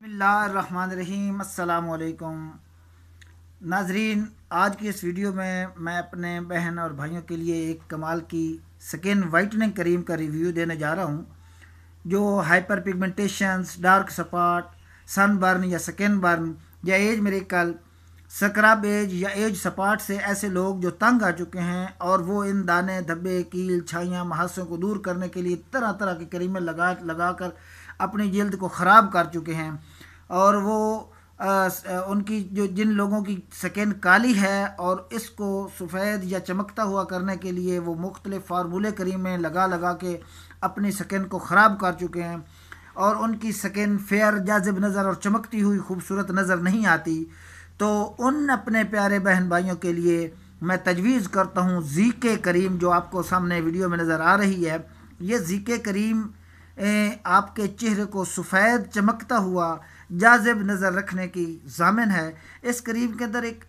बिस्मिल्लाहिर्रहमानिर्रहीम। अस्सलाम वालेकुम नाजरीन, आज की इस वीडियो में मैं अपने बहन और भाइयों के लिए एक कमाल की स्किन वाइटनिंग क्रीम का रिव्यू देने जा रहा हूँ, जो hyper pigmentations, dark spot, sunburn या स्किन बर्न या एज मेरिकल, स्क्रब एज या एज स्पॉट से ऐसे लोग जो तंग आ चुके हैं और वो इन दाने, धब्बे, कील, छाइयाँ, महासों को दूर करने के लिए तरह तरह की क्रीमें लगा कर अपनी जल्द को ख़राब कर चुके हैं। और वो उनकी जो जिन लोगों की स्किन काली है और इसको सफ़ेद या चमकता हुआ करने के लिए वो मुख्तलिफ़ फार्मूले क्रीमें लगा लगा के अपनी स्किन को ख़राब कर चुके हैं और उनकी स्किन फेयर, जाज़िब नज़र और चमकती हुई खूबसूरत नज़र नहीं आती। तो उन अपने प्यारे बहन भाइयों के लिए मैं तजवीज़ करता हूँ ज़ीके क्रीम, जो आपको सामने वीडियो में नज़र आ रही है। ये ज़ीके क्रीम आपके चेहरे को सफ़ेद, चमकता हुआ, जाज़िब नज़र रखने की ज़ामिन है। इस क्रीम के अंदर एक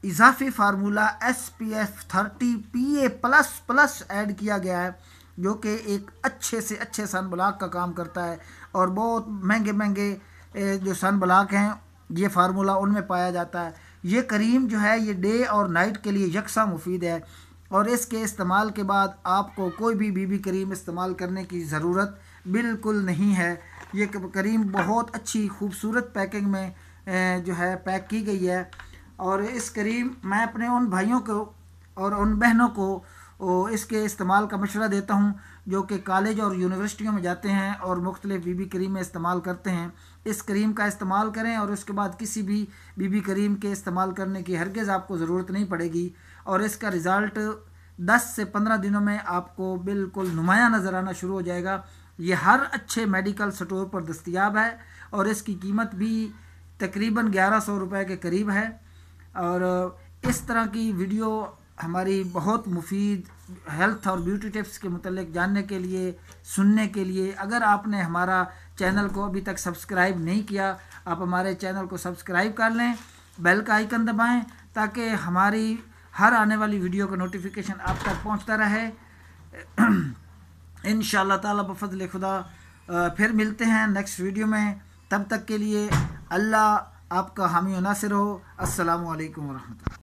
इजाफी फार्मूला SPF 30 PA++ ऐड किया गया है, जो कि एक अच्छे से अच्छे सन ब्लॉक का काम करता है। और बहुत महंगे महंगे जो सन ब्लॉक हैं ये फार्मूला उनमें पाया जाता है। ये क्रीम जो है ये डे और नाइट के लिए यकसा मुफीद है और इसके इस्तेमाल के बाद आपको कोई भी बीबी क्रीम इस्तेमाल करने की ज़रूरत बिल्कुल नहीं है। ये क्रीम बहुत अच्छी खूबसूरत पैकिंग में जो है पैक की गई है। और इस क्रीम मैं अपने उन भाइयों को और उन बहनों को इसके इस्तेमाल का मशवरा देता हूँ जो कि कॉलेज और यूनिवर्सिटियों में जाते हैं और मुख्तलिफ़ बीबी क्रीमें इस्तेमाल करते हैं। इस क्रीम का इस्तेमाल करें और उसके बाद किसी भी बीबी क्रीम के इस्तेमाल करने की हरगिज़ आपको ज़रूरत नहीं पड़ेगी और इसका रिज़ल्ट 10 से 15 दिनों में आपको बिल्कुल नुमाया नज़र आना शुरू हो जाएगा। ये हर अच्छे मेडिकल स्टोर पर दस्तयाब है और इसकी कीमत भी तकरीबन 1100 रुपये के करीब है। और इस तरह की वीडियो हमारी बहुत मुफीद हेल्थ और ब्यूटी टिप्स के मुतल्लिक जानने के लिए, सुनने के लिए, अगर आपने हमारा चैनल को अभी तक सब्सक्राइब नहीं किया, आप हमारे चैनल को सब्सक्राइब कर लें, बेल का आइकन दबाएं ताकि हमारी हर आने वाली वीडियो का नोटिफिकेशन आप तक पहुंचता रहे। इंशाअल्लाह ताला बफज़्ल खुदा फिर मिलते हैं नेक्स्ट वीडियो में। तब तक के लिए अल्लाह आपका हामी और नासिर हो। अस्सलामु अलैकुम व रहमतुल्लाह।